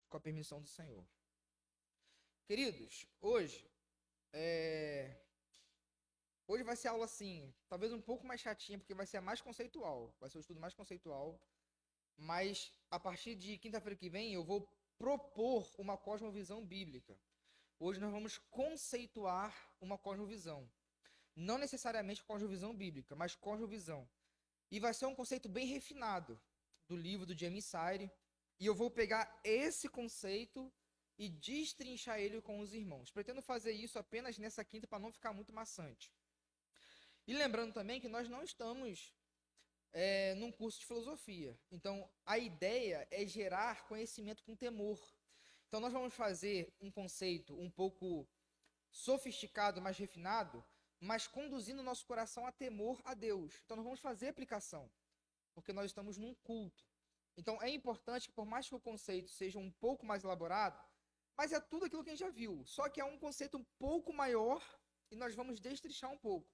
com a permissão do Senhor. Queridos, hoje vai ser aula assim, talvez um pouco mais chatinha, porque vai ser mais conceitual, vai ser um estudo mais conceitual, mas a partir de quinta-feira que vem eu vou propor uma cosmovisão bíblica. Hoje nós vamos conceituar uma cosmovisão. Não necessariamente cosmovisão bíblica, mas cosmovisão. E vai ser um conceito bem refinado do livro do James Sire. E eu vou pegar esse conceito e destrinchar ele com os irmãos. Pretendo fazer isso apenas nessa quinta para não ficar muito maçante. E lembrando também que nós não estamos num curso de filosofia. Então, a ideia é gerar conhecimento com temor. Então, nós vamos fazer um conceito um pouco sofisticado, mais refinado, mas conduzindo o nosso coração a temor a Deus. Então, nós vamos fazer aplicação, porque nós estamos num culto. Então, é importante que, por mais que o conceito seja um pouco mais elaborado, mas é tudo aquilo que a gente já viu, só que é um conceito um pouco maior e nós vamos destrinchar um pouco.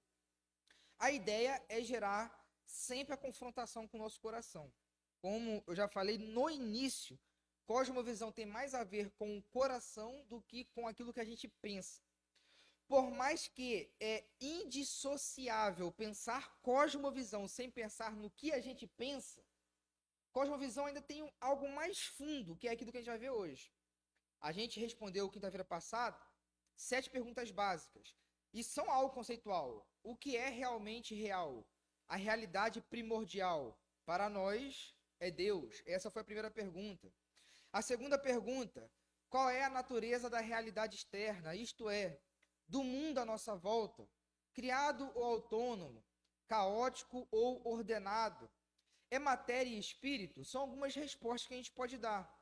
A ideia é gerar sempre a confrontação com o nosso coração. Como eu já falei no início, cosmovisão tem mais a ver com o coração do que com aquilo que a gente pensa. Por mais que é indissociável pensar cosmovisão sem pensar no que a gente pensa, cosmovisão ainda tem algo mais fundo, que é aquilo que a gente vai ver hoje. A gente respondeu quinta-feira passada 7 perguntas básicas. E são algo conceitual. O que é realmente real? A realidade primordial para nós é Deus. Essa foi a primeira pergunta. A segunda pergunta: qual é a natureza da realidade externa? Isto é, do mundo à nossa volta, criado ou autônomo, caótico ou ordenado? É matéria e espírito? São algumas respostas que a gente pode dar.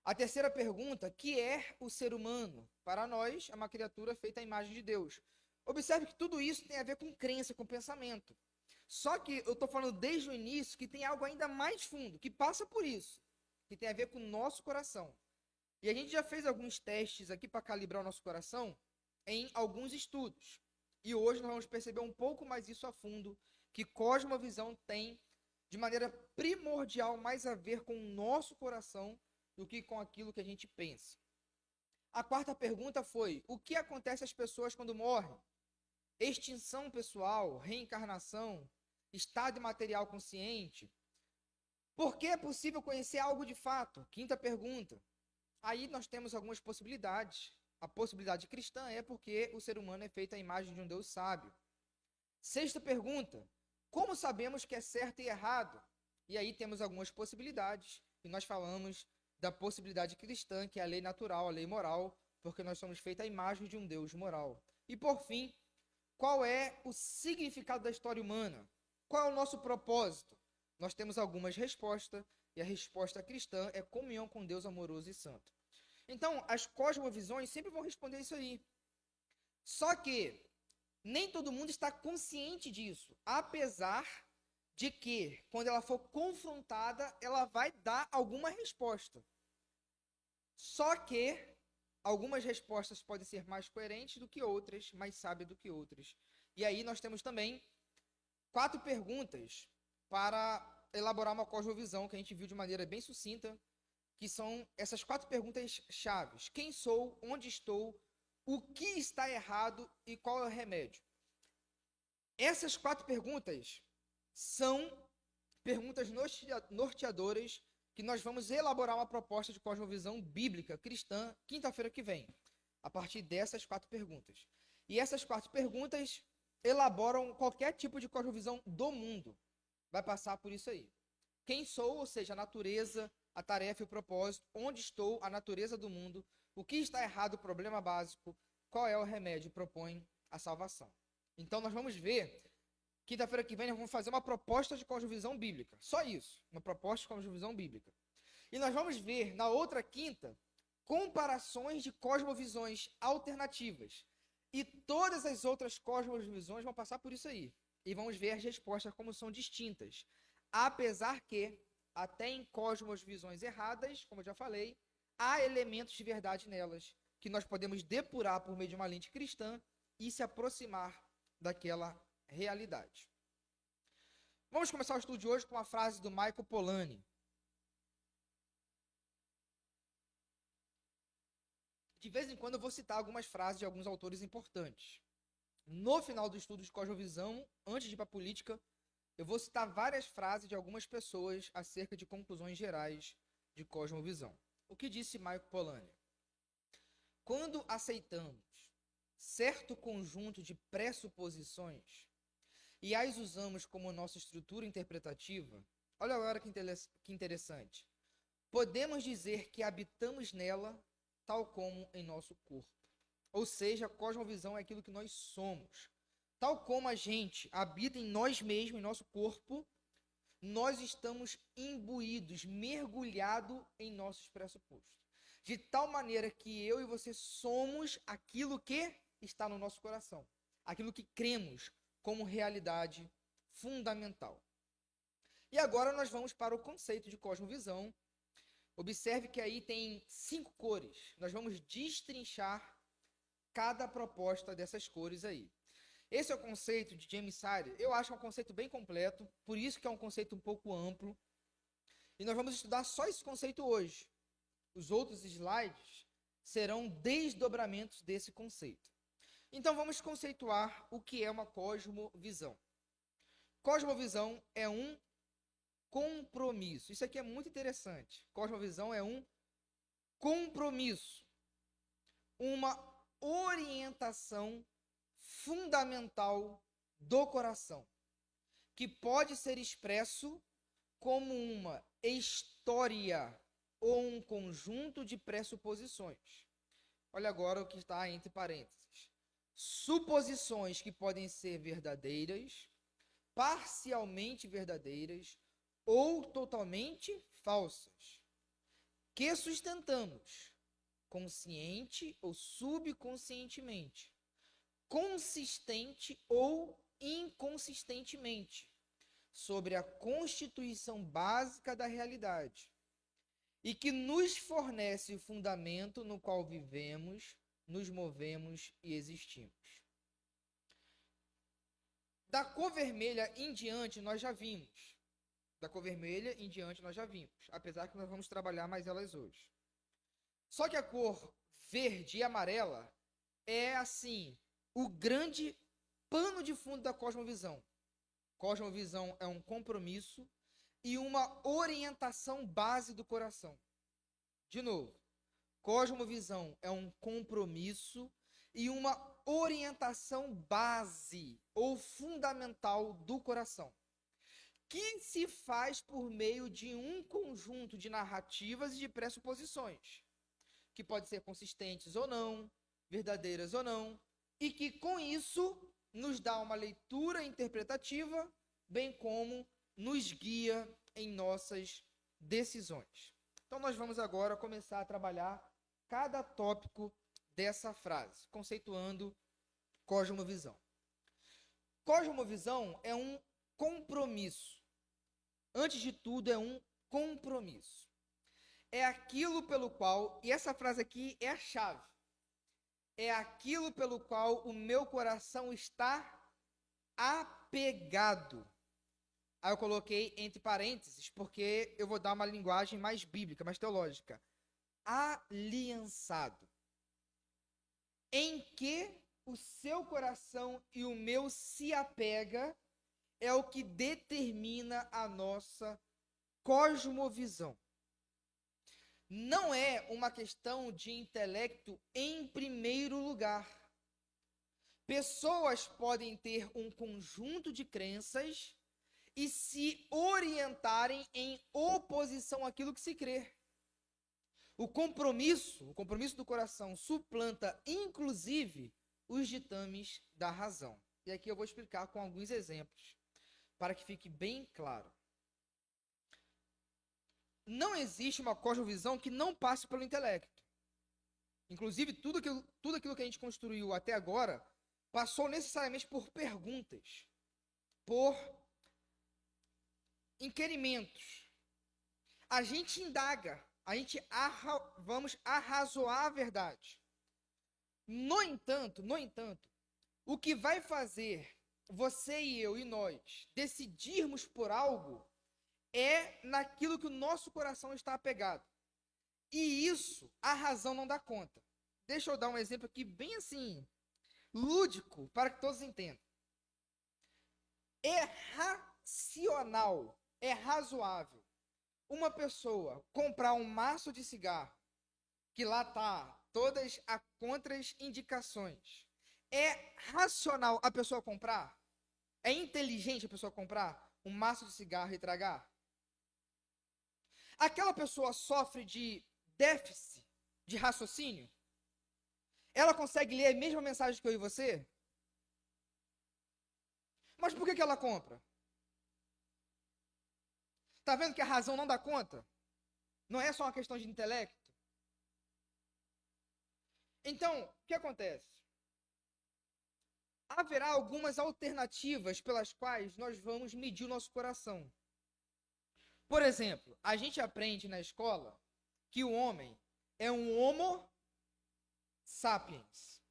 A terceira pergunta: que é o ser humano? Para nós, é uma criatura feita à imagem de Deus. Observe que tudo isso tem a ver com crença, com pensamento. Só que eu estou falando desde o início que tem algo ainda mais fundo, que passa por isso, que tem a ver com o nosso coração. E a gente já fez alguns testes aqui para calibrar o nosso coração em alguns estudos. E hoje nós vamos perceber um pouco mais isso a fundo, que cosmovisão tem de maneira primordial mais a ver com o nosso coração do que com aquilo que a gente pensa. A quarta pergunta foi: o que acontece às pessoas quando morrem? Extinção pessoal, reencarnação, estado material consciente. Por que é possível conhecer algo de fato? Quinta pergunta. Aí nós temos algumas possibilidades. A possibilidade cristã é porque o ser humano é feito à imagem de um Deus sábio. Sexta pergunta: como sabemos que é certo e errado? E aí temos algumas possibilidades. E nós falamos da possibilidade cristã, que é a lei natural, a lei moral, porque nós somos feitos à imagem de um Deus moral. E por fim, qual é o significado da história humana? Qual é o nosso propósito? Nós temos algumas respostas, e a resposta cristã é comunhão com Deus amoroso e santo. Então, as cosmovisões sempre vão responder isso aí. Só que nem todo mundo está consciente disso, apesar de que, quando ela for confrontada, ela vai dar alguma resposta. Só que algumas respostas podem ser mais coerentes do que outras, mais sábias do que outras. E aí nós temos também 4 perguntas para elaborar uma cosmovisão que a gente viu de maneira bem sucinta, que são essas 4 perguntas chaves: quem sou, onde estou, o que está errado e qual é o remédio. Essas 4 perguntas são perguntas norteadoras que nós vamos elaborar uma proposta de cosmovisão bíblica cristã quinta-feira que vem, a partir dessas 4 perguntas. E essas 4 perguntas elaboram qualquer tipo de cosmovisão do mundo. Vai passar por isso aí. Quem sou, ou seja, a natureza, a tarefa e o propósito. Onde estou, a natureza do mundo. O que está errado, o problema básico. Qual é o remédio? Propõe a salvação. Então nós vamos ver, quinta-feira que vem nós vamos fazer uma proposta de cosmovisão bíblica. Só isso, uma proposta de cosmovisão bíblica. E nós vamos ver na outra quinta comparações de cosmovisões alternativas. E todas as outras cosmovisões vão passar por isso aí. E vamos ver as respostas como são distintas. Apesar que, até em cosmovisões erradas, como eu já falei, há elementos de verdade nelas que nós podemos depurar por meio de uma lente cristã e se aproximar daquela realidade. Vamos começar o estudo de hoje com uma frase do Michael Polanyi. de vez em quando eu vou citar algumas frases de alguns autores importantes. No final do estudo de cosmovisão, antes de ir para a política, eu vou citar várias frases de algumas pessoas acerca de conclusões gerais de cosmovisão. O que disse Michael Polanyi? Quando aceitamos certo conjunto de pressuposições e as usamos como nossa estrutura interpretativa, olha agora que interessante. Podemos dizer que habitamos nela tal como em nosso corpo. Ou seja, a cosmovisão é aquilo que nós somos. Tal como a gente habita em nós mesmos, em nosso corpo, nós estamos imbuídos, mergulhados em nossos pressupostos. De tal maneira que eu e você somos aquilo que está no nosso coração. Aquilo que cremos como realidade fundamental. E agora nós vamos para o conceito de cosmovisão. Observe que aí tem 5 cores. Nós vamos destrinchar cada proposta dessas cores aí. Esse é o conceito de James Sire. Eu acho um conceito bem completo, por isso que é um conceito um pouco amplo. E nós vamos estudar só esse conceito hoje. Os outros slides serão desdobramentos desse conceito. Então vamos conceituar o que é uma cosmovisão. Cosmovisão é um compromisso. Isso aqui é muito interessante. Cosmovisão é um compromisso, uma orientação fundamental do coração, que pode ser expresso como uma história ou um conjunto de pressuposições. Olha agora o que está entre parênteses. Suposições que podem ser verdadeiras, parcialmente verdadeiras ou totalmente falsas, que sustentamos consciente ou subconscientemente, consistente ou inconsistentemente, sobre a constituição básica da realidade, e que nos fornece o fundamento no qual vivemos, nos movemos e existimos. Da cor vermelha em diante nós já vimos. Apesar que nós vamos trabalhar mais elas hoje. Só que a cor verde e amarela é, assim, o grande pano de fundo da cosmovisão. Cosmovisão é um compromisso e uma orientação base do coração. De novo, cosmovisão é um compromisso e uma orientação base ou fundamental do coração, que se faz por meio de um conjunto de narrativas e de pressuposições, que podem ser consistentes ou não, verdadeiras ou não, e que com isso nos dá uma leitura interpretativa, bem como nos guia em nossas decisões. Então nós vamos agora começar a trabalhar cada tópico dessa frase, conceituando cosmovisão. Cosmovisão é um compromisso. Antes de tudo, é um compromisso. É aquilo pelo qual, e essa frase aqui é a chave, é aquilo pelo qual o meu coração está apegado. Aí eu coloquei entre parênteses, porque eu vou dar uma linguagem mais bíblica, mais teológica. Aliançado. Em que o seu coração e o meu se apega é o que determina a nossa cosmovisão. Não é uma questão de intelecto em primeiro lugar. Pessoas podem ter um conjunto de crenças e se orientarem em oposição àquilo que se crê. O compromisso do coração suplanta, inclusive, os ditames da razão. E aqui eu vou explicar com alguns exemplos, para que fique bem claro. Não existe uma cosmovisão que não passe pelo intelecto. Inclusive, tudo aquilo que a gente construiu até agora passou necessariamente por perguntas, por inquirimentos. A gente indaga, vamos arrazoar a verdade. No entanto, o que vai fazer você e eu e nós decidirmos por algo é naquilo que o nosso coração está apegado. E isso a razão não dá conta. deixa eu dar um exemplo aqui bem assim, lúdico, para que todos entendam. É racional, é razoável uma pessoa comprar um maço de cigarro, que lá tá todas as contraindicações. É racional a pessoa comprar? É inteligente a pessoa comprar um maço de cigarro e tragar? Aquela pessoa sofre de déficit de raciocínio? Ela consegue ler a mesma mensagem que eu e você? Mas por que ela compra? Tá vendo que a razão não dá conta? Não é só uma questão de intelecto? Então, o que acontece? Haverá algumas alternativas pelas quais nós vamos medir o nosso coração. Por exemplo, a gente aprende na escola que o homem é um Homo sapiens.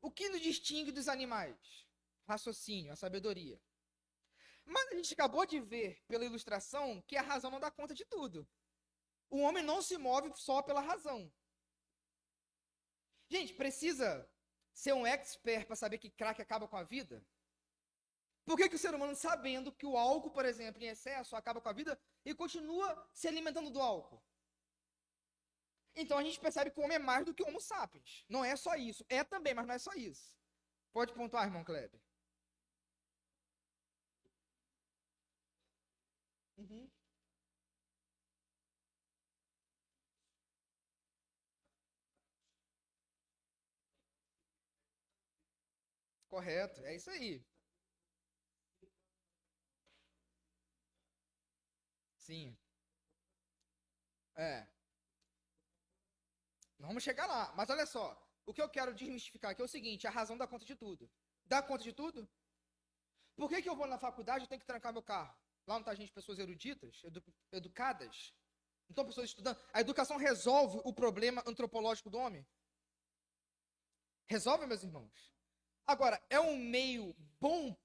O que nos distingue dos animais? Raciocínio, a sabedoria. Mas a gente acabou de ver pela ilustração que a razão não dá conta de tudo. O homem não se move só pela razão. Gente, precisa ser um expert para saber que crack acaba com a vida? Por que o ser humano, sabendo que o álcool, por exemplo, em excesso, acaba com a vida e continua se alimentando do álcool? Então a gente percebe que o homem é mais do que o Homo sapiens. Não é só isso. É também, mas não é só isso. Pode pontuar, irmão Kleber. Uhum. Correto, é isso aí. Sim. É. Vamos chegar lá. Mas olha só. O que eu quero desmistificar aqui é o seguinte: a razão dá conta de tudo. Dá conta de tudo? Por que eu vou na faculdade e tenho que trancar meu carro? Lá não tá gente, pessoas eruditas, educadas? Não estão pessoas estudando? A educação resolve o problema antropológico do homem? Resolve, meus irmãos? Agora, é um meio bom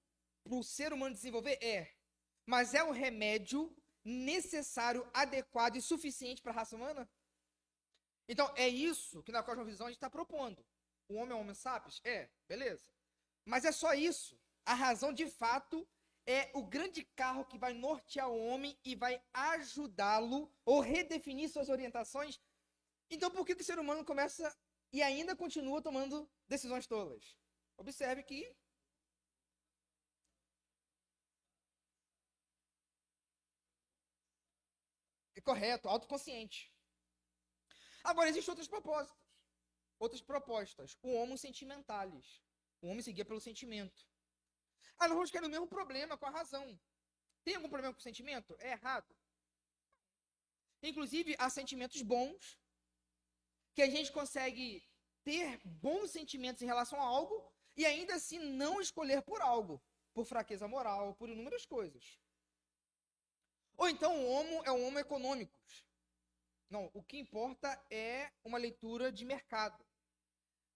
para o ser humano desenvolver? É. Mas é um remédio necessário, adequado e suficiente para a raça humana? Então, é isso que na cosmovisão a gente está propondo. O homem é um homem sapiens? É, beleza. Mas é só isso. A razão, de fato, é o grande carro que vai nortear o homem e vai ajudá-lo ou redefinir suas orientações. Então, por que o ser humano começa e ainda continua tomando decisões tolas? Observe que é correto, autoconsciente. Agora, existem outras propostas. Outras propostas. O homo sentimentalis. O homem se guia pelo sentimento. Ah, nós vamos cair no mesmo problema com a razão. Tem algum problema com o sentimento? É errado. Inclusive, há sentimentos bons, que a gente consegue ter bons sentimentos em relação a algo e ainda assim não escolher por algo, por fraqueza moral, por inúmeras coisas. Ou então o homo é um homo econômicos. Não, o que importa é uma leitura de mercado.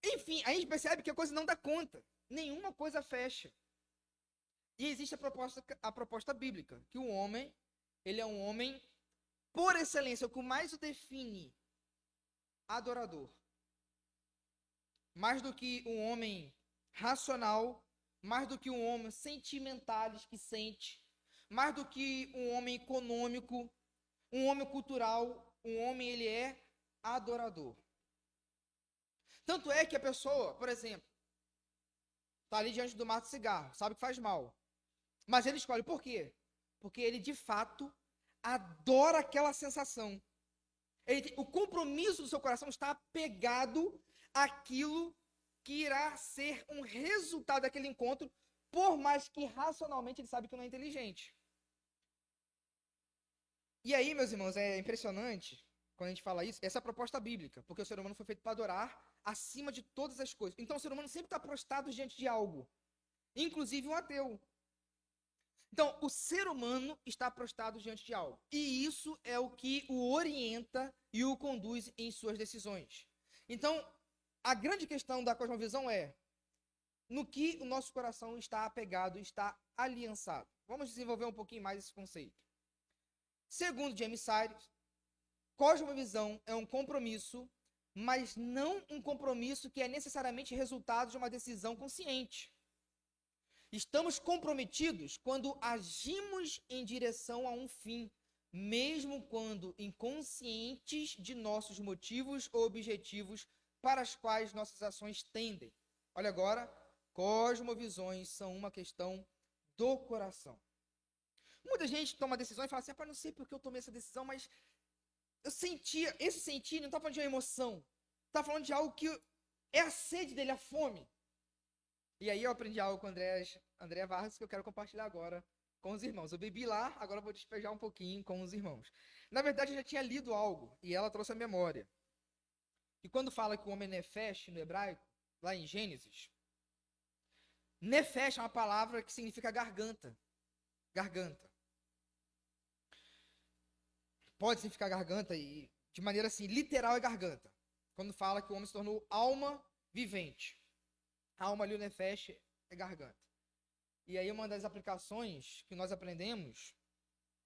Enfim, a gente percebe que a coisa não dá conta. Nenhuma coisa fecha. E existe a proposta bíblica, que o homem, ele é um homem, por excelência, o que mais o define, adorador. Mais do que um homem racional, mais do que um homem sentimentais que sente, mais do que um homem econômico, um homem cultural, um homem, ele é adorador. Tanto é que a pessoa, por exemplo, está ali diante do maço de cigarro, sabe que faz mal. Mas ele escolhe por quê? Porque ele, de fato, adora aquela sensação. O compromisso do seu coração está apegado àquilo que irá ser um resultado daquele encontro, por mais que racionalmente ele sabe que não é inteligente. E aí, meus irmãos, é impressionante quando a gente fala isso, essa é a proposta bíblica, porque o ser humano foi feito para adorar acima de todas as coisas. Então o ser humano sempre está prostrado diante de algo, inclusive um ateu. Então, o ser humano está prostrado diante de algo. E isso é o que o orienta e o conduz em suas decisões. Então, a grande questão da cosmovisão é no que o nosso coração está apegado, está aliançado. Vamos desenvolver um pouquinho mais esse conceito. Segundo James Sires, cosmovisão é um compromisso mas não um compromisso que é necessariamente resultado de uma decisão consciente. Estamos comprometidos quando agimos em direção a um fim, mesmo quando inconscientes de nossos motivos ou objetivos para os quais nossas ações tendem. Olha agora, cosmovisões são uma questão do coração. Muita gente toma decisão e fala assim, não sei porque eu tomei essa decisão, mas eu sentia, esse sentir não está falando de uma emoção, está falando de algo que é a sede dele, a fome. E aí eu aprendi algo com André Vargas que eu quero compartilhar agora com os irmãos. Eu bebi lá, agora eu vou despejar um pouquinho com os irmãos. Na verdade, eu já tinha lido algo e ela trouxe a memória. E quando fala que o homem é nefesh no hebraico, lá em Gênesis, nefesh é uma palavra que significa garganta. Garganta. Pode significar garganta e de maneira assim, literal é garganta. Quando fala que o homem se tornou alma vivente. A alma ali, o nefesh, é garganta. E aí uma das aplicações que nós aprendemos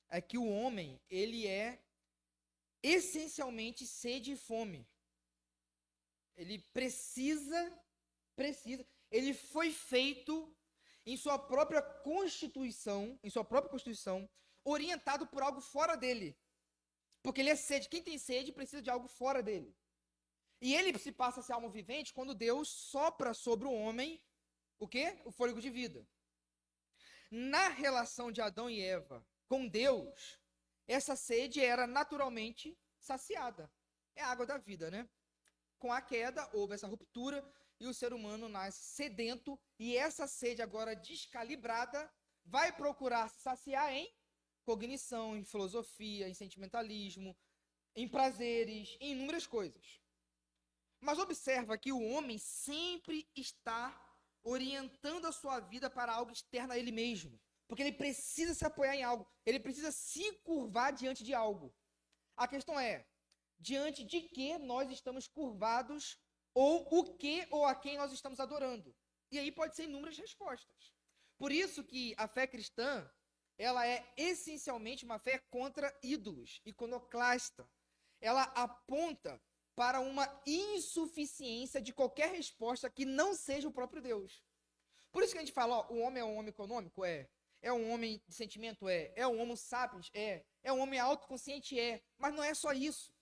é que o homem, ele é essencialmente sede e fome. Ele precisa, ele foi feito em sua própria constituição, orientado por algo fora dele. Porque ele é sede. Quem tem sede precisa de algo fora dele. E ele se passa a ser alma vivente quando Deus sopra sobre o homem o quê? O fôlego de vida. Na relação de Adão e Eva com Deus, essa sede era naturalmente saciada. É a água da vida, né? Com a queda, houve essa ruptura e o ser humano nasce sedento e essa sede agora descalibrada vai procurar se saciar em cognição, em filosofia, em sentimentalismo, em prazeres, em inúmeras coisas. Mas observa que o homem sempre está orientando a sua vida para algo externo a ele mesmo. Porque ele precisa se apoiar em algo. Ele precisa se curvar diante de algo. A questão é, diante de que nós estamos curvados ou o que ou a quem nós estamos adorando? E aí pode ser inúmeras respostas. Por isso que a fé cristã, ela é essencialmente uma fé contra ídolos, iconoclasta. Ela aponta para uma insuficiência de qualquer resposta que não seja o próprio Deus. Por isso que a gente fala, o homem é um homem econômico? É um homem de sentimento? É um homo sapiens? É um homem autoconsciente? Mas não é só isso.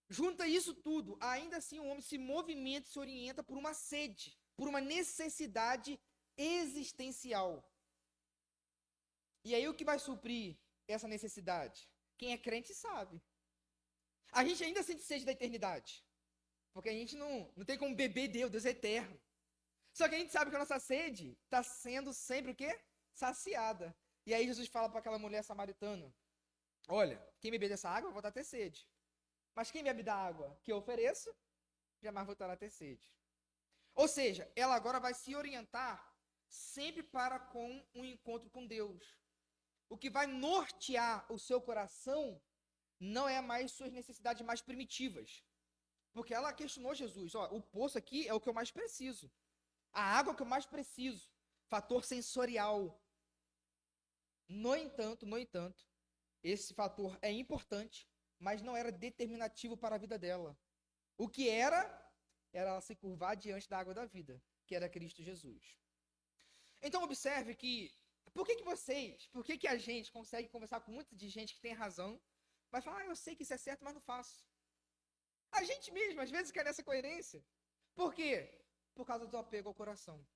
Junta isso tudo, ainda assim o homem se movimenta, se orienta por uma sede, por uma necessidade existencial. E aí o que vai suprir essa necessidade? Quem é crente sabe. A gente ainda sente sede da eternidade. Porque a gente não tem como beber Deus é eterno. Só que a gente sabe que a nossa sede está sendo sempre o quê? Saciada. E aí Jesus fala para aquela mulher samaritana, olha, quem beber dessa água vai voltar a ter sede. Mas quem bebe da água que eu ofereço, jamais voltará a ter sede. Ou seja, ela agora vai se orientar sempre para com um encontro com Deus. O que vai nortear o seu coração não é mais suas necessidades mais primitivas. Porque ela questionou Jesus, o poço aqui é o que eu mais preciso. A água é o que eu mais preciso. Fator sensorial. No entanto, esse fator é importante, mas não era determinativo para a vida dela. O que era ela se curvar diante da água da vida, que era Cristo Jesus. Então observe que, por que a gente consegue conversar com muita de gente que tem razão, vai falar, eu sei que isso é certo, mas não faço. A gente mesmo, às vezes, quer nessa coerência. Por quê? Por causa do apego ao coração.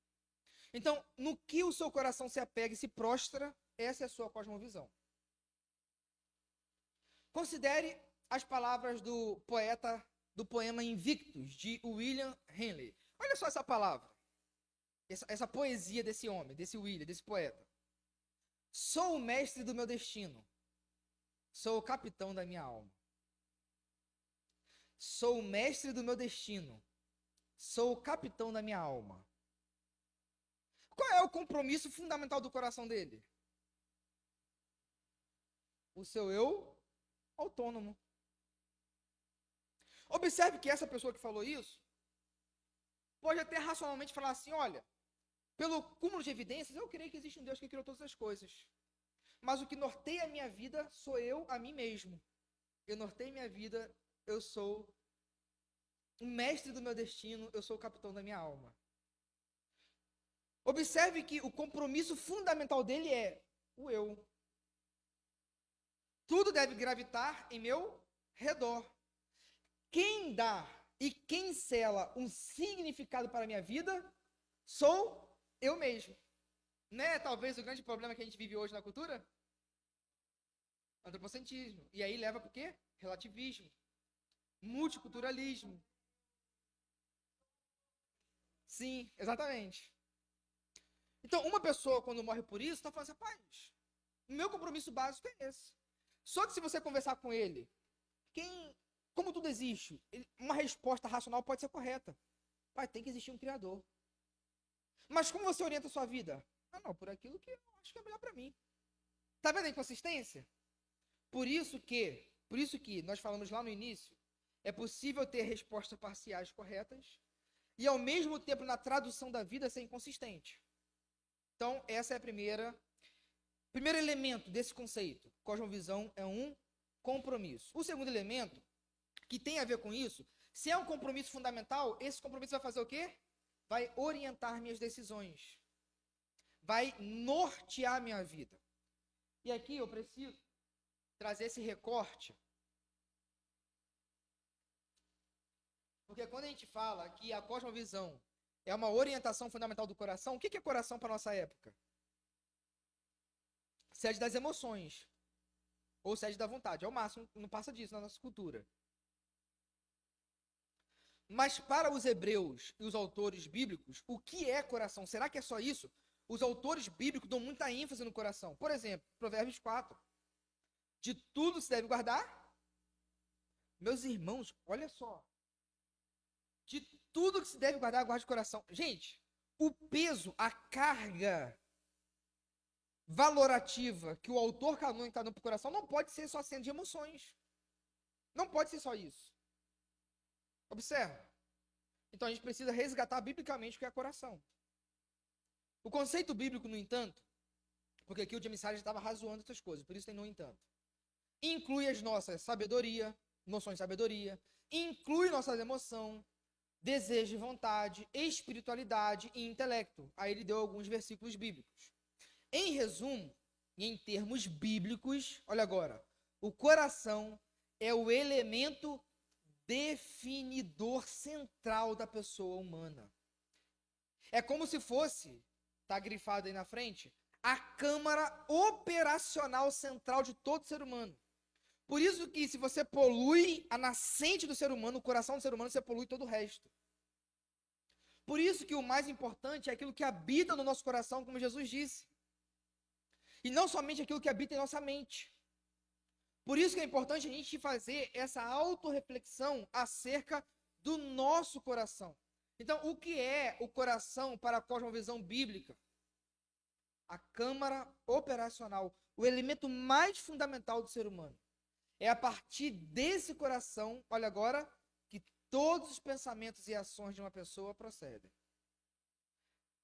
Então, no que o seu coração se apega e se prostra, essa é a sua cosmovisão. Considere as palavras do poeta do poema Invictus, de William Henley. Olha só essa palavra. Essa poesia desse homem, desse William, desse poeta. Sou o mestre do meu destino. Sou o capitão da minha alma. Sou o mestre do meu destino. Sou o capitão da minha alma. Qual é o compromisso fundamental do coração dele? O seu eu autônomo. Observe que essa pessoa que falou isso pode até racionalmente falar assim, olha, pelo cúmulo de evidências, eu creio que existe um Deus que criou todas as coisas. Mas o que norteia a minha vida sou eu a mim mesmo. Eu norteio minha vida, eu sou o mestre do meu destino, eu sou o capitão da minha alma. Observe que o compromisso fundamental dele é o eu. Tudo deve gravitar em meu redor. Quem dá e quem sela um significado para a minha vida sou eu mesmo. Né? Talvez o grande problema que a gente vive hoje na cultura? Antropocentrismo. E aí leva para o quê? Relativismo. Multiculturalismo. Sim, exatamente. Então, uma pessoa, quando morre por isso, está falando assim, rapaz, o meu compromisso básico é esse. Só que se você conversar com ele, como tudo existe, uma resposta racional pode ser correta. Pai, tem que existir um Criador. Mas como você orienta a sua vida? Ah, não, por aquilo que eu acho que é melhor para mim. Tá vendo a inconsistência? Por isso que nós falamos lá no início, é possível ter respostas parciais corretas e ao mesmo tempo na tradução da vida ser inconsistente. Então, essa é a primeiro elemento desse conceito. Cosmovisão é um compromisso. O segundo elemento, que tem a ver com isso, se é um compromisso fundamental, esse compromisso vai fazer o quê? Vai orientar minhas decisões. Vai nortear minha vida. E aqui eu preciso trazer esse recorte. Porque quando a gente fala que a cosmovisão é uma orientação fundamental do coração, o que é coração para a nossa época? Sede das emoções. Ou sede da vontade. É o máximo, não passa disso na nossa cultura. Mas para os hebreus e os autores bíblicos, o que é coração? Será que é só isso? Os autores bíblicos dão muita ênfase no coração. Por exemplo, Provérbios 4. De tudo se deve guardar. Meus irmãos, olha só. De tudo que se deve guardar, guarde o coração. Gente, o peso, a carga valorativa que o autor canônico está dando para o coração não pode ser só sendo de emoções. Não pode ser só isso. Observa. Então a gente precisa resgatar biblicamente o que é coração. O conceito bíblico, no entanto, porque aqui o James Harris estava razoando essas coisas, por isso tem no entanto. Inclui as nossas sabedoria, noções de sabedoria, inclui nossas emoções, desejo e vontade, espiritualidade e intelecto. Aí ele deu alguns versículos bíblicos. Em resumo, e em termos bíblicos, olha agora, o coração é o elemento definidor central da pessoa humana. É como se fosse, tá grifado aí na frente, a câmara operacional central de todo ser humano. Por isso que se você polui a nascente do ser humano, o coração do ser humano, você polui todo o resto. Por isso que o mais importante é aquilo que habita no nosso coração, como Jesus disse. E não somente aquilo que habita em nossa mente. Por isso que é importante a gente fazer essa autorreflexão acerca do nosso coração. Então, o que é o coração para a cosmovisão bíblica? A câmara operacional, o elemento mais fundamental do ser humano. É a partir desse coração, olha agora, que todos os pensamentos e ações de uma pessoa procedem.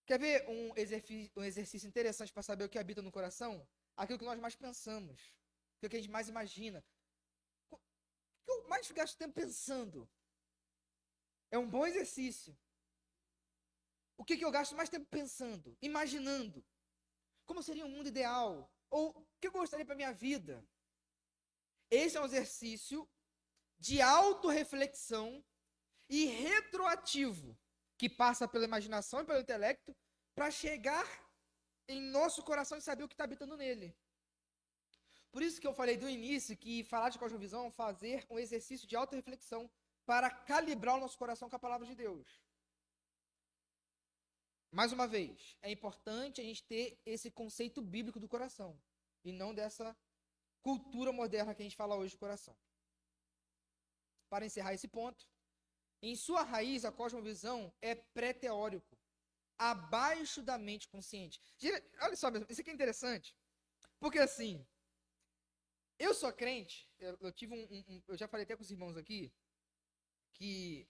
Quer ver um exercício interessante para saber o que habita no coração? Aquilo que nós mais pensamos, aquilo que a gente mais imagina. O que eu mais gasto tempo pensando? É um bom exercício. O que eu gasto mais tempo pensando, imaginando? Como seria um mundo ideal? Ou o que eu gostaria para a minha vida? Esse é um exercício de autorreflexão e retroativo, que passa pela imaginação e pelo intelecto, para chegar em nosso coração e saber o que está habitando nele. Por isso que eu falei do início que falar de cosmovisão é fazer um exercício de autorreflexão para calibrar o nosso coração com a palavra de Deus. Mais uma vez, é importante a gente ter esse conceito bíblico do coração, e não dessa cultura moderna que a gente fala hoje do coração. Para encerrar esse ponto, em sua raiz, a cosmovisão é pré-teórico, abaixo da mente consciente. Olha só, isso aqui é interessante, porque assim, eu sou crente, eu tive eu já falei até com os irmãos aqui, que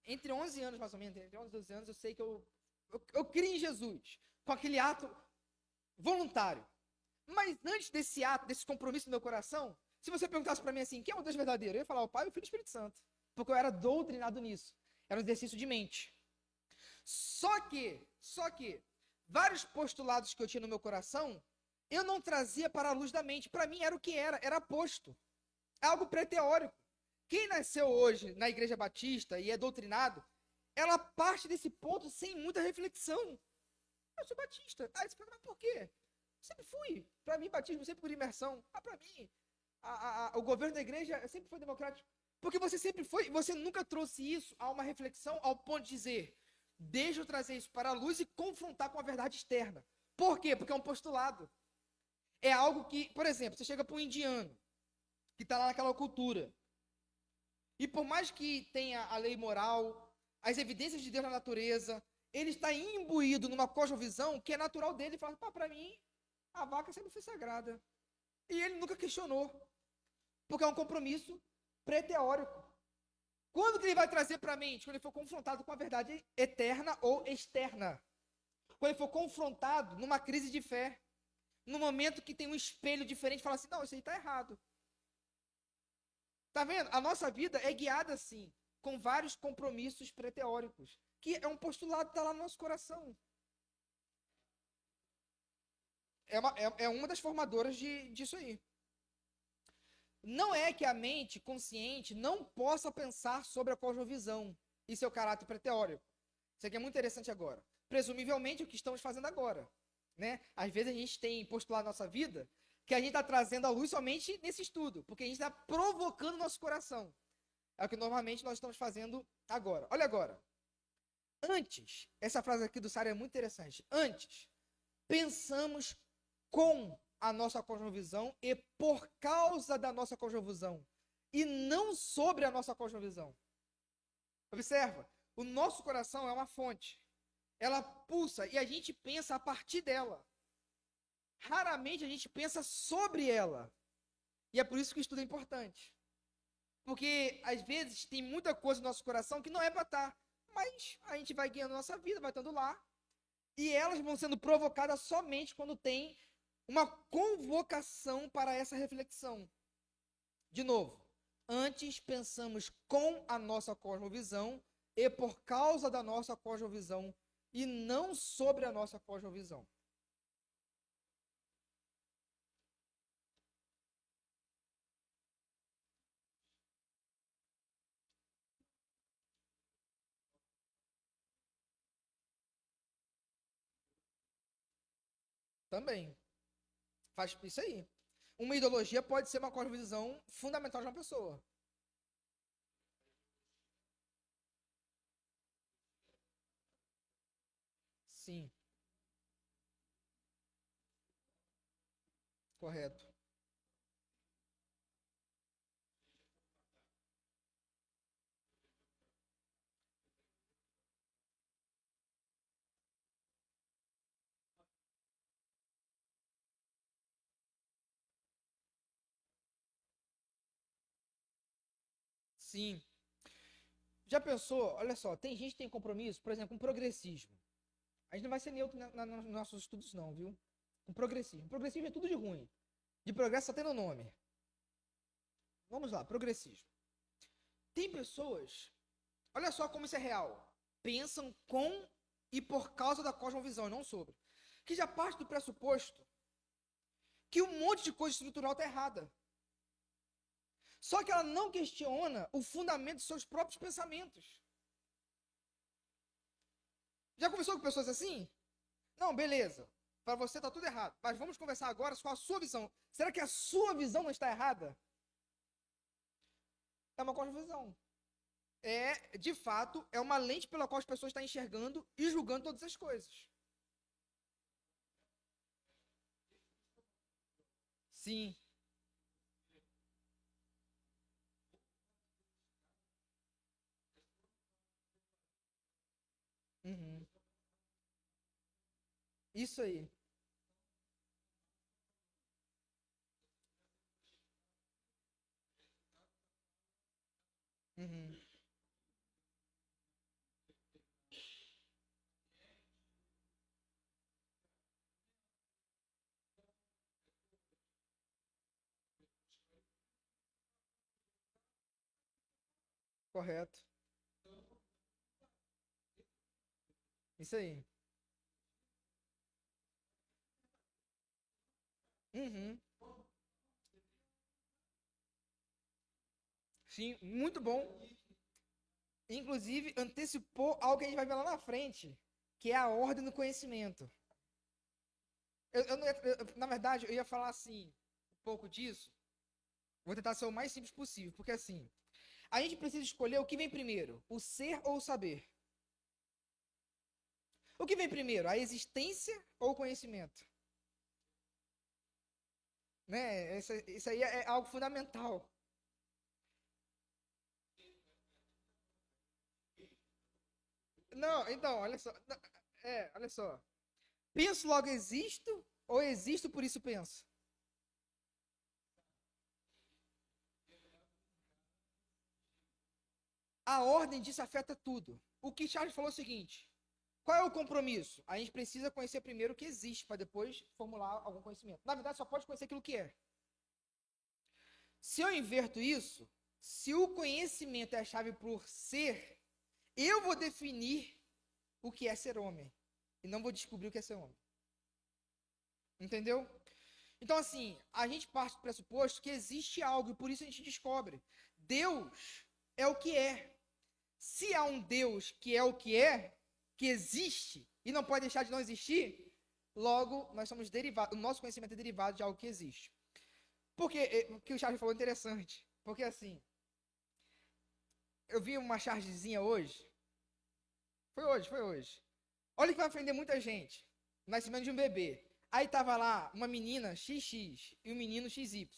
entre 11 anos mais ou menos, entre 11 e 12 anos, eu sei que eu criei em Jesus, com aquele ato voluntário. Mas antes desse ato, desse compromisso no meu coração, se você perguntasse para mim assim, quem é o Deus verdadeiro? Eu ia falar o Pai, o Filho e o Espírito Santo. porque eu era doutrinado nisso. Era um exercício de mente. Só que, vários postulados que eu tinha no meu coração, eu não trazia para a luz da mente. Para mim era o que era posto. É algo pré-teórico. Quem nasceu hoje na Igreja Batista e é doutrinado, ela parte desse ponto sem muita reflexão. Eu sou batista. Aí você pergunta, mas por quê? Sempre fui. Para mim, batismo sempre por imersão. Para mim, o governo da igreja sempre foi democrático. Porque você sempre foi, você nunca trouxe isso a uma reflexão ao ponto de dizer, deixa eu trazer isso para a luz e confrontar com a verdade externa. Por quê? Porque é um postulado. É algo que, por exemplo, você chega para um indiano, que está lá naquela cultura, e por mais que tenha a lei moral, as evidências de Deus na natureza, ele está imbuído numa cosmovisão que é natural dele, e fala, para mim, a vaca sempre foi sagrada. E ele nunca questionou, porque é um compromisso pré-teórico. Quando que ele vai trazer para a mente? Quando ele for confrontado com a verdade eterna ou externa. Quando ele for confrontado numa crise de fé, no momento que tem um espelho diferente, fala assim, não, isso aí está errado. Tá vendo? A nossa vida é guiada assim, com vários compromissos pré-teóricos, que é um postulado que está lá no nosso coração. É uma das formadoras disso aí. Não é que a mente consciente não possa pensar sobre a cosmovisão e seu caráter pré-teórico. Isso aqui é muito interessante agora. Presumivelmente, o que estamos fazendo agora. Né? Às vezes a gente tem postulado na nossa vida que a gente está trazendo à luz somente nesse estudo, porque a gente está provocando nosso coração. É o que normalmente nós estamos fazendo agora. Olha agora. Antes, essa frase aqui do Sara é muito interessante. Antes, pensamos com a nossa cosmovisão e por causa da nossa cosmovisão, e não sobre a nossa cosmovisão. Observa, o nosso coração é uma fonte. Ela pulsa e a gente pensa a partir dela. Raramente a gente pensa sobre ela. E é por isso que o estudo é importante. Porque, às vezes, tem muita coisa no nosso coração que não é para estar. Mas a gente vai guiando a nossa vida, vai estando lá. E elas vão sendo provocadas somente quando tem uma convocação para essa reflexão. De novo, antes pensamos com a nossa cosmovisão e por causa da nossa cosmovisão e não sobre a nossa cosmovisão. Também. Faz isso aí. Uma ideologia pode ser uma cosmovisão fundamental de uma pessoa. Sim, correto. Sim. Já pensou? Olha só, tem gente que tem compromisso, por exemplo, com progressismo. A gente não vai ser neutro nos nossos estudos, não, viu? Com progressismo. Progressismo é tudo de ruim. De progresso só tem no nome. Vamos lá, progressismo. Tem pessoas, olha só como isso é real, pensam com e por causa da cosmovisão, e não sobre. Que já parte do pressuposto que um monte de coisa estrutural está errada. Só que ela não questiona o fundamento dos seus próprios pensamentos. Já conversou com pessoas assim? Não, beleza. Para você está tudo errado. Mas vamos conversar agora com a sua visão. Será que a sua visão não está errada? É uma cosmovisão. De fato, é uma lente pela qual as pessoas estão enxergando e julgando todas as coisas. Sim. Uhum. Isso aí. Uhum. Correto. Isso aí. Uhum. Sim, muito bom. Inclusive, antecipou algo que a gente vai ver lá na frente, que é a ordem do conhecimento. Eu não ia- na verdade, eu ia falar assim, um pouco disso. Vou tentar ser o mais simples possível, porque assim, a gente precisa escolher o que vem primeiro, o ser ou o saber. O que vem primeiro, a existência ou o conhecimento? Né? Isso aí é algo fundamental. Não, então, olha só. Olha só. Penso, logo existo, ou existo, por isso penso? A ordem disso afeta tudo. O que Charles falou é o seguinte: qual é o compromisso? A gente precisa conhecer primeiro o que existe, para depois formular algum conhecimento. Na verdade, só pode conhecer aquilo que é. Se eu inverto isso, se o conhecimento é a chave por ser, eu vou definir o que é ser homem. E não vou descobrir o que é ser homem. Entendeu? Então, assim, a gente parte do pressuposto que existe algo e por isso a gente descobre. Deus é o que é. Se há um Deus que é o que é, que existe e não pode deixar de não existir, logo nós somos derivados, o nosso conhecimento é derivado de algo que existe. Porque o que o Charles falou é interessante. Porque assim, eu vi uma chargezinha hoje. Foi hoje. Olha que vai ofender muita gente. Nascimento de um bebê. Aí tava lá uma menina XX e um menino XY.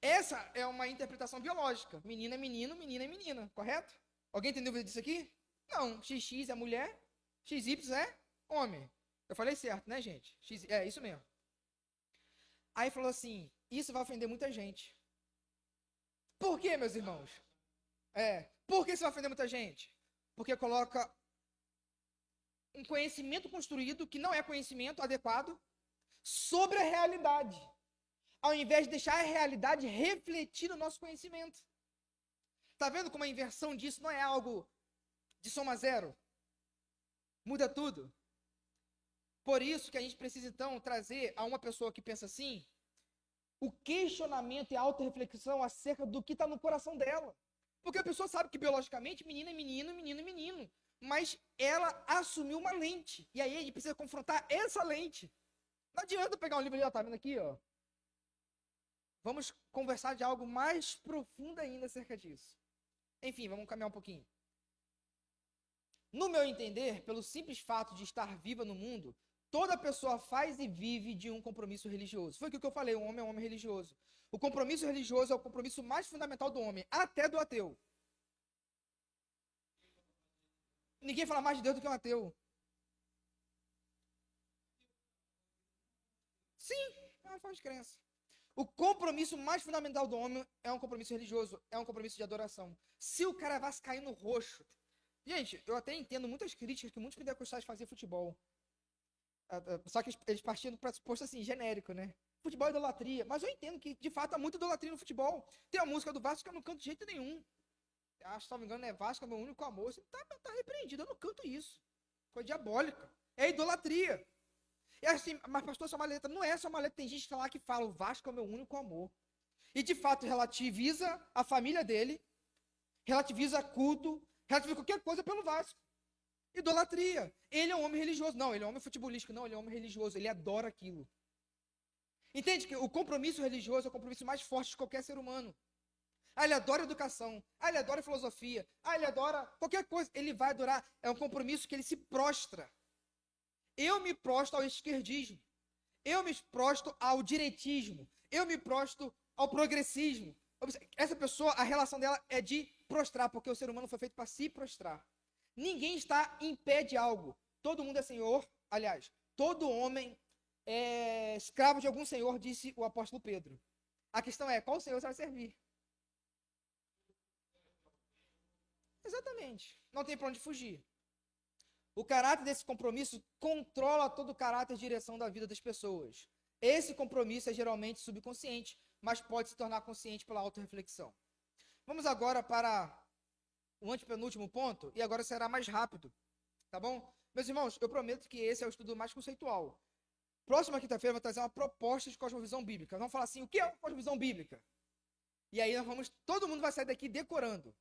Essa é uma interpretação biológica. Menina é menino, menina é menina, correto? Alguém tem dúvida disso aqui? Não, XX é mulher, XY é homem. Eu falei certo, né, gente? É isso mesmo. Aí falou assim: isso vai ofender muita gente. Por quê, meus irmãos? Por que isso vai ofender muita gente? Porque coloca um conhecimento construído que não é conhecimento adequado sobre a realidade, ao invés de deixar a realidade refletir o nosso conhecimento. Tá vendo como a inversão disso não é algo de soma zero? Muda tudo. Por isso que a gente precisa, então, trazer a uma pessoa que pensa assim, o questionamento e a autorreflexão acerca do que está no coração dela. Porque a pessoa sabe que biologicamente menino é menino, menino é menino. Mas ela assumiu uma lente. E aí a gente precisa confrontar essa lente. Não adianta pegar um livro ali, ó, tá vendo aqui, ó. Vamos conversar de algo mais profundo ainda acerca disso. Enfim, vamos caminhar um pouquinho. No meu entender, pelo simples fato de estar viva no mundo, toda pessoa faz e vive de um compromisso religioso. Foi o que eu falei, um homem é um homem religioso. O compromisso religioso é o compromisso mais fundamental do homem, até do ateu. Ninguém fala mais de Deus do que um ateu. Sim, é uma forma de crença. O compromisso mais fundamental do homem é um compromisso religioso, é um compromisso de adoração. Se o cara vascair no roxo. Gente, eu até entendo muitas críticas que muitos pentecostais fazem futebol. Só que eles partiam do pressuposto assim, genérico, né? Futebol é idolatria. Mas eu entendo que, de fato, há muita idolatria no futebol. Tem a música do Vasco que eu não canto de jeito nenhum. Acho, se não me engano, é Vasco, é meu único amor. Você tá repreendido, eu não canto isso. Coisa diabólica. É idolatria. E assim, mas pastor, sua maleta não é só maleta. Tem gente lá que fala, o Vasco é o meu único amor. E de fato relativiza a família dele, relativiza culto, relativiza qualquer coisa pelo Vasco. Idolatria. Ele é um homem religioso. Não, ele é um homem futebolístico. Não, ele é um homem religioso. Ele adora aquilo. Entende que o compromisso religioso é o compromisso mais forte de qualquer ser humano. Ah, ele adora educação. Ah, ele adora filosofia. Ah, ele adora qualquer coisa. Ele vai adorar. É um compromisso que ele se prostra. Eu me prostro ao esquerdismo. Eu me prostro ao direitismo. Eu me prostro ao progressismo. Essa pessoa, a relação dela é de prostrar, porque o ser humano foi feito para se prostrar. Ninguém está em pé de algo. Todo mundo é senhor. Aliás, todo homem é escravo de algum senhor, disse o apóstolo Pedro. A questão é, qual senhor você vai servir? Exatamente. Não tem para onde fugir. O caráter desse compromisso controla todo o caráter e direção da vida das pessoas. Esse compromisso é geralmente subconsciente, mas pode se tornar consciente pela autorreflexão. Vamos agora para o antepenúltimo ponto, e agora será mais rápido, tá bom? Meus irmãos, eu prometo que esse é o estudo mais conceitual. Próxima quinta-feira eu vou trazer uma proposta de cosmovisão bíblica. Vamos falar assim, o que é uma cosmovisão bíblica? E aí todo mundo vai sair daqui decorando.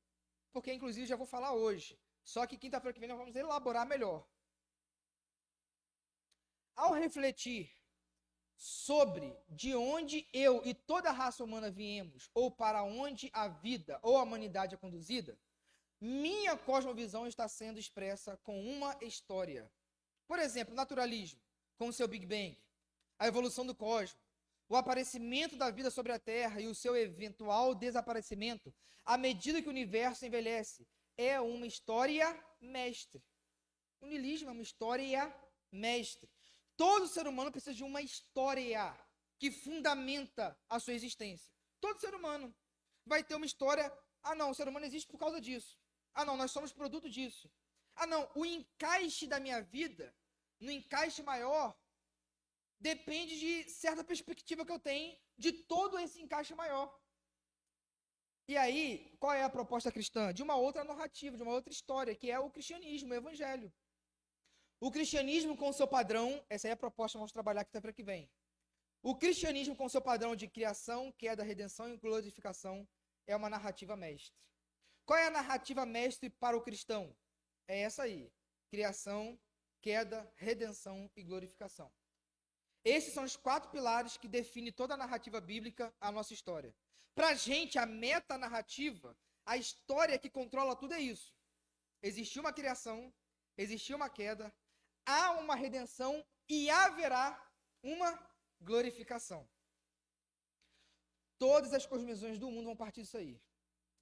Porque, inclusive, já vou falar hoje. Só que quinta-feira que vem nós vamos elaborar melhor. Ao refletir sobre de onde eu e toda a raça humana viemos, ou para onde a vida ou a humanidade é conduzida, minha cosmovisão está sendo expressa com uma história. Por exemplo, o naturalismo, com o seu Big Bang, a evolução do cosmos, o aparecimento da vida sobre a Terra e o seu eventual desaparecimento, à medida que o universo envelhece, é uma história mestre. O niilismo é uma história mestre. Todo ser humano precisa de uma história que fundamenta a sua existência. Todo ser humano vai ter uma história. Ah, não, o ser humano existe por causa disso. Ah, não, nós somos produto disso. Ah, não, o encaixe da minha vida, no encaixe maior, depende de certa perspectiva que eu tenho de todo esse encaixe maior. E aí, qual é a proposta cristã? De uma outra narrativa, de uma outra história, que é o cristianismo, o evangelho. O cristianismo com seu padrão, essa é a proposta que vamos trabalhar quinta-feira que vem. O cristianismo com seu padrão de criação, queda, redenção e glorificação é uma narrativa mestre. Qual é a narrativa mestre para o cristão? É essa aí. Criação, queda, redenção e glorificação. Esses são os 4 pilares que definem toda a narrativa bíblica, a nossa história. Para a gente, a metanarrativa, a história que controla tudo é isso. Existiu uma criação, existiu uma queda, há uma redenção e haverá uma glorificação. Todas as cosmovisões do mundo vão partir disso aí.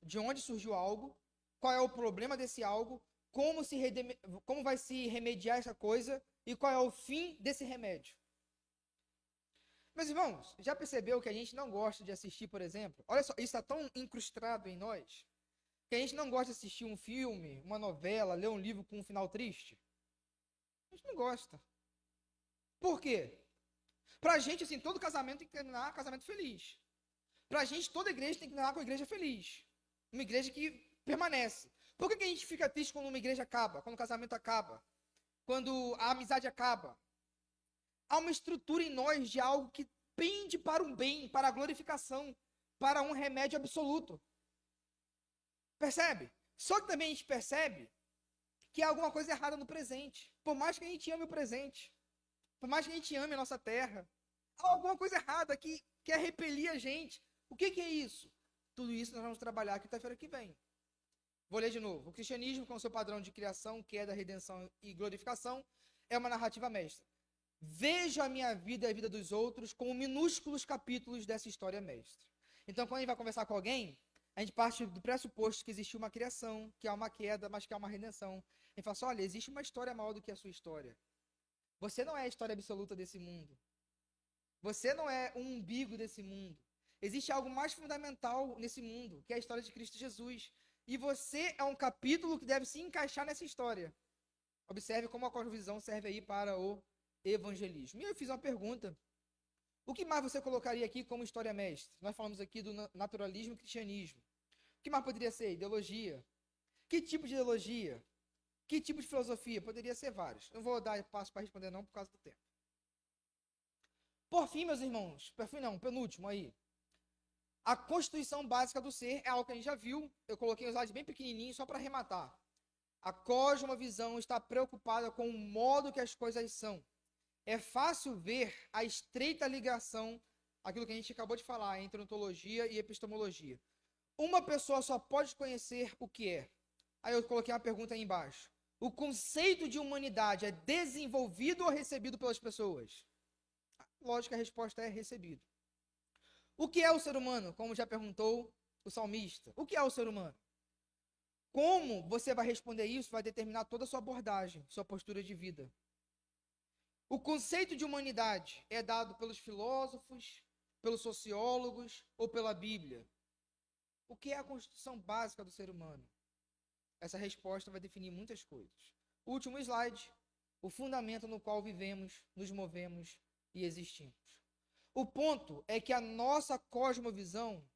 De onde surgiu algo, qual é o problema desse algo, como vai se remediar essa coisa e qual é o fim desse remédio. Meus irmãos, já percebeu que a gente não gosta de assistir, por exemplo? Olha só, isso está tão incrustado em nós, que a gente não gosta de assistir um filme, uma novela, ler um livro com um final triste. A gente não gosta. Por quê? Pra gente, assim, todo casamento tem que terminar casamento feliz. Pra gente, toda igreja tem que terminar com a igreja feliz. Uma igreja que permanece. Por que a gente fica triste quando uma igreja acaba? Quando o casamento acaba? Quando a amizade acaba? Há uma estrutura em nós de algo que pende para um bem, para a glorificação, para um remédio absoluto. Percebe? Só que também a gente percebe que há alguma coisa errada no presente. Por mais que a gente ame o presente, por mais que a gente ame a nossa terra, há alguma coisa errada que quer repelir a gente. O que é isso? Tudo isso nós vamos trabalhar quinta-feira que vem. Vou ler de novo. O cristianismo, com seu padrão de criação, queda, redenção e glorificação, é uma narrativa mestra. Vejo a minha vida e a vida dos outros como minúsculos capítulos dessa história mestra. Então, quando a gente vai conversar com alguém, a gente parte do pressuposto que existe uma criação, que há uma queda, mas que há uma redenção. A gente fala assim, olha, existe uma história maior do que a sua história. Você não é a história absoluta desse mundo. Você não é um umbigo desse mundo. Existe algo mais fundamental nesse mundo, que é a história de Cristo Jesus. E você é um capítulo que deve se encaixar nessa história. Observe como a cosmovisão serve aí para o evangelismo. E eu fiz uma pergunta. O que mais você colocaria aqui como história mestre? Nós falamos aqui do naturalismo e cristianismo. O que mais poderia ser? Ideologia. Que tipo de ideologia? Que tipo de filosofia? Poderia ser vários. Não vou dar passo para responder não por causa do tempo. Por fim, meus irmãos, por fim não, penúltimo aí. A constituição básica do ser é algo que a gente já viu. Eu coloquei um slide bem pequenininho só para arrematar. A cosmovisão está preocupada com o modo que as coisas são. É fácil ver a estreita ligação, aquilo que a gente acabou de falar, entre ontologia e epistemologia. Uma pessoa só pode conhecer o que é. Aí eu coloquei uma pergunta aí embaixo. O conceito de humanidade é desenvolvido ou recebido pelas pessoas? Lógico, a resposta é recebido. O que é o ser humano? Como já perguntou o salmista. O que é o ser humano? Como você vai responder isso vai determinar toda a sua abordagem, sua postura de vida. O conceito de humanidade é dado pelos filósofos, pelos sociólogos ou pela Bíblia? O que é a constituição básica do ser humano? Essa resposta vai definir muitas coisas. O último slide, o fundamento no qual vivemos, nos movemos e existimos. O ponto é que a nossa cosmovisão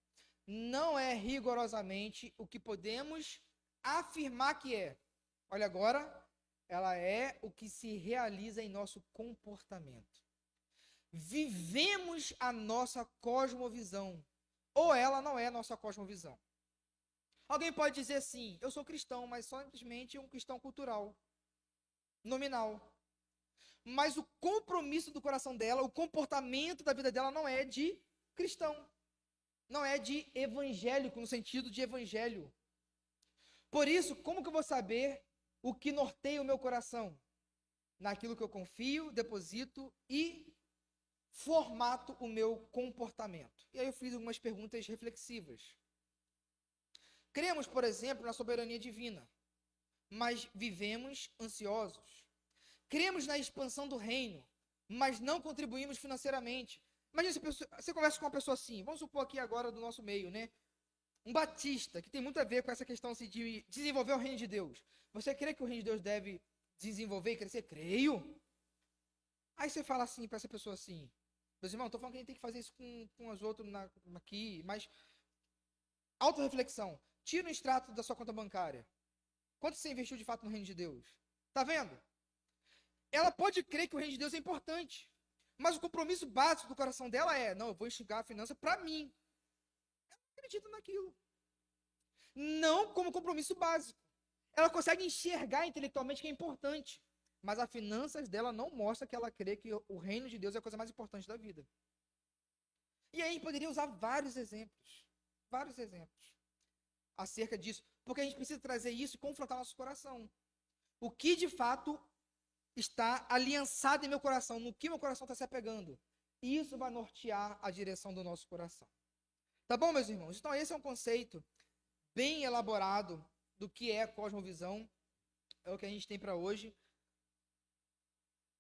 não é rigorosamente o que podemos afirmar que é. Olha agora, ela é o que se realiza em nosso comportamento. Vivemos a nossa cosmovisão, ou ela não é a nossa cosmovisão. Alguém pode dizer assim, eu sou cristão, mas simplesmente um cristão cultural, nominal. Mas o compromisso do coração dela, o comportamento da vida dela não é de cristão. Não é de evangélico, no sentido de evangelho. Por isso, como que eu vou saber o que norteia o meu coração? Naquilo que eu confio, deposito e formato o meu comportamento. E aí eu fiz algumas perguntas reflexivas. Cremos, por exemplo, na soberania divina, mas vivemos ansiosos. Cremos na expansão do reino, mas não contribuímos financeiramente. Imagina, você conversa com uma pessoa assim, vamos supor aqui agora do nosso meio, né? Um batista, que tem muito a ver com essa questão assim, de desenvolver o reino de Deus. Você crê que o reino de Deus deve desenvolver e crescer? Creio. Aí você fala assim para essa pessoa assim, meus irmãos, estou falando que a gente tem que fazer isso com os outros aqui, mas autorreflexão. Tira um extrato da sua conta bancária. Quanto você investiu de fato no reino de Deus? Tá vendo? Ela pode crer que o reino de Deus é importante, mas o compromisso básico do coração dela é, não, eu vou enxugar a finança para mim. Ela não acredita naquilo. Não como compromisso básico. Ela consegue enxergar intelectualmente que é importante, mas as finanças dela não mostra que ela crê que o reino de Deus é a coisa mais importante da vida. E aí a gente poderia usar vários exemplos acerca disso, porque a gente precisa trazer isso e confrontar nosso coração. O que de fato está aliançado em meu coração, no que meu coração está se apegando. E isso vai nortear a direção do nosso coração. Tá bom, meus irmãos? Então esse é um conceito bem elaborado do que é cosmovisão. É o que a gente tem para hoje.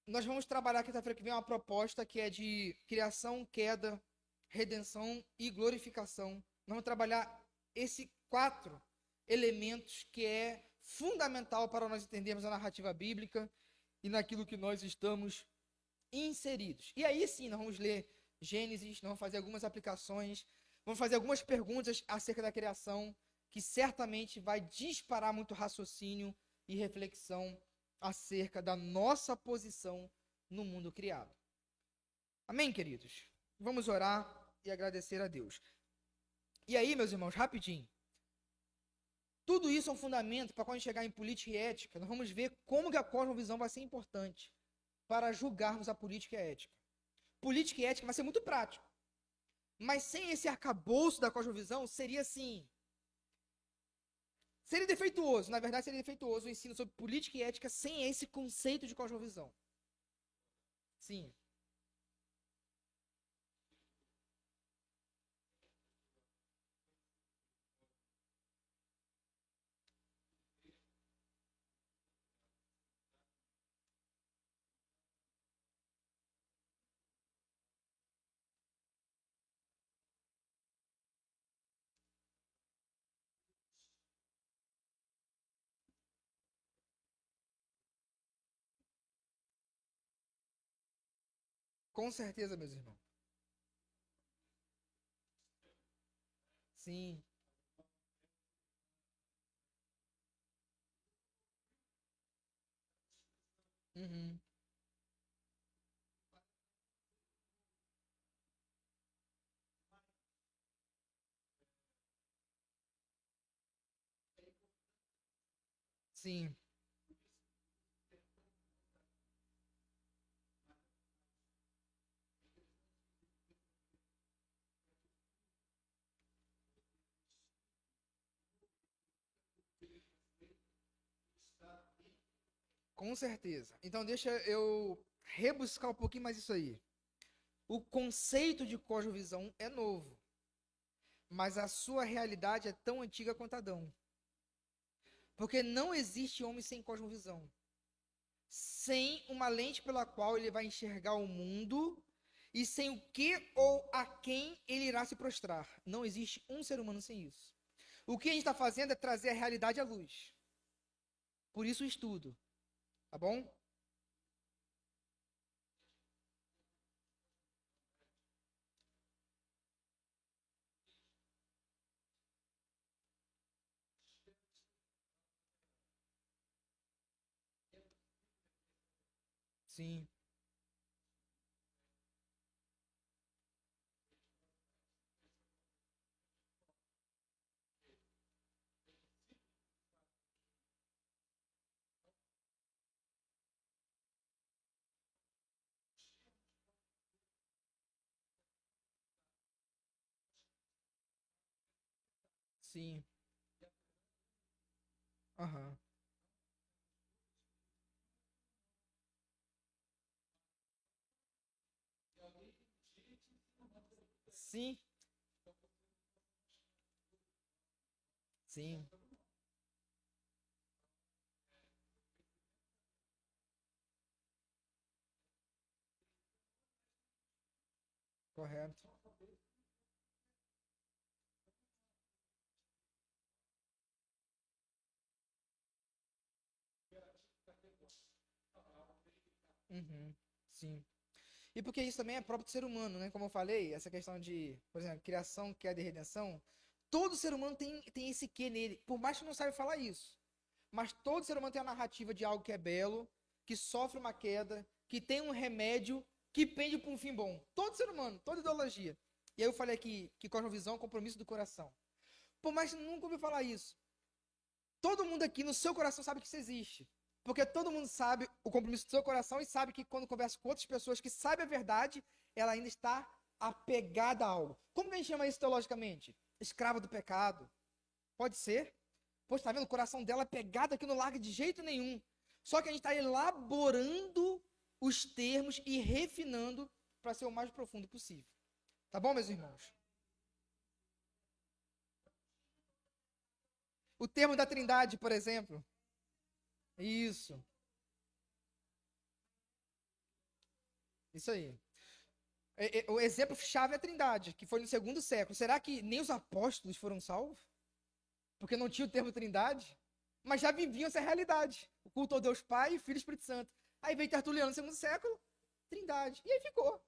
Nós vamos trabalhar quinta-feira que vem uma proposta que é de criação, queda, redenção e glorificação. Nós vamos trabalhar esses 4 elementos que é fundamental para nós entendermos a narrativa bíblica e naquilo que nós estamos inseridos. E aí sim, nós vamos ler Gênesis, nós vamos fazer algumas aplicações, vamos fazer algumas perguntas acerca da criação, que certamente vai disparar muito raciocínio e reflexão acerca da nossa posição no mundo criado. Amém, queridos? Vamos orar e agradecer a Deus. E aí, meus irmãos, rapidinho. Tudo isso é um fundamento para quando chegar em política e ética, nós vamos ver como que a cosmovisão vai ser importante para julgarmos a política e a ética. Política e ética vai ser muito prático. Mas sem esse arcabouço da cosmovisão, seria assim. Seria defeituoso, na verdade seria defeituoso o ensino sobre política e ética sem esse conceito de cosmovisão. Sim. Com certeza, meus irmãos. Sim. Uhum. Sim. Com certeza. Então deixa eu rebuscar um pouquinho mais isso aí. O conceito de cosmovisão é novo, mas a sua realidade é tão antiga quanto Adão. Porque não existe homem sem cosmovisão, sem uma lente pela qual ele vai enxergar o mundo e sem o que ou a quem ele irá se prostrar. Não existe um ser humano sem isso. O que a gente está fazendo é trazer a realidade à luz. Por isso o estudo, tá bom? Sim. Sim. Aham. Sim. Sim. Correto. Uhum. Sim. E porque isso também é próprio do ser humano, né? Como eu falei, essa questão de, por exemplo, criação, queda e redenção, todo ser humano tem esse quê nele, por mais que não saiba falar isso. Mas todo ser humano tem a narrativa de algo que é belo, que sofre uma queda, que tem um remédio, que pende para um fim bom. Todo ser humano, toda ideologia. E aí eu falei aqui que cosmovisão é um compromisso do coração. Por mais que nunca ouvi falar isso, todo mundo aqui no seu coração sabe que isso existe. Porque todo mundo sabe o compromisso do seu coração e sabe que quando conversa com outras pessoas que sabem a verdade, ela ainda está apegada a algo. Como que a gente chama isso teologicamente? Escrava do pecado. Pode ser. Pois tá vendo? O coração dela é pegado aqui, não larga de jeito nenhum. Só que a gente está elaborando os termos e refinando para ser o mais profundo possível. Tá bom, meus irmãos? O termo da Trindade, por exemplo. Isso. Isso aí. O exemplo-chave é a Trindade, que foi no segundo século. Será que nem os apóstolos foram salvos? Porque não tinha o termo Trindade? Mas já viviam essa realidade. O culto ao Deus Pai, Filho e Espírito Santo. Aí veio Tertuliano no segundo século, Trindade. E aí ficou.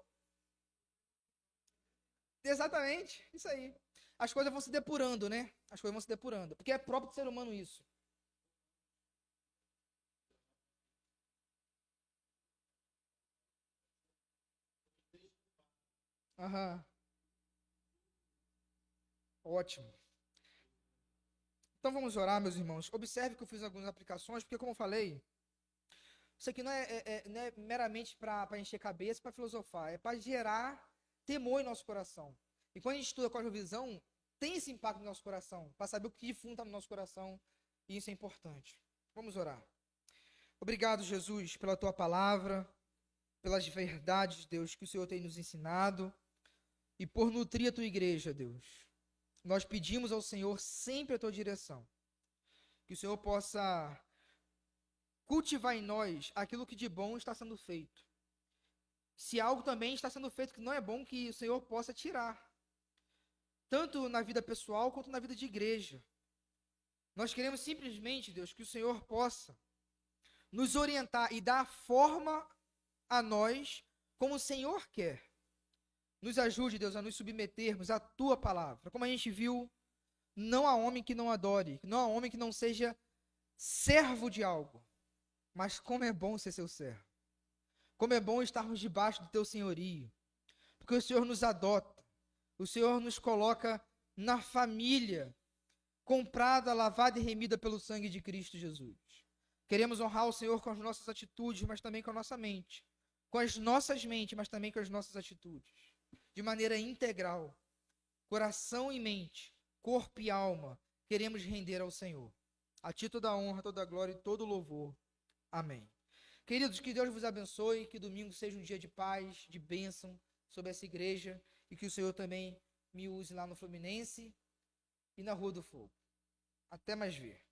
Exatamente, isso aí. As coisas vão se depurando, né? As coisas vão se depurando. Porque é próprio do ser humano isso. Aham, ótimo. Então vamos orar, meus irmãos. Observe que eu fiz algumas aplicações, porque como eu falei, isso aqui não é meramente para encher cabeça, para filosofar. É para gerar temor em nosso coração. E quando a gente estuda cosmovisão, tem esse impacto no nosso coração, para saber o que de fundo está no nosso coração. E isso é importante. Vamos orar. Obrigado, Jesus, pela tua palavra, pelas verdades, Deus, que o Senhor tem nos ensinado e por nutrir a tua igreja, Deus. Nós pedimos ao Senhor sempre a tua direção. Que o Senhor possa cultivar em nós aquilo que de bom está sendo feito. Se algo também está sendo feito que não é bom, que o Senhor possa tirar. Tanto na vida pessoal quanto na vida de igreja. Nós queremos simplesmente, Deus, que o Senhor possa nos orientar e dar forma a nós como o Senhor quer. Nos ajude, Deus, a nos submetermos à tua palavra. Como a gente viu, não há homem que não adore, não há homem que não seja servo de algo. Mas como é bom ser seu servo. Como é bom estarmos debaixo do teu senhorio. Porque o Senhor nos adota. O Senhor nos coloca na família, comprada, lavada e remida pelo sangue de Cristo Jesus. Queremos honrar o Senhor com as nossas atitudes, mas também com a nossa mente. Com as nossas mentes, mas também com as nossas atitudes. De maneira integral. Coração e mente, corpo e alma, queremos render ao Senhor. A ti toda a honra, toda a glória e todo o louvor. Amém. Queridos, que Deus vos abençoe, que domingo seja um dia de paz, de bênção sobre essa igreja e que o Senhor também me use lá no Fluminense e na Rua do Fogo. Até mais ver.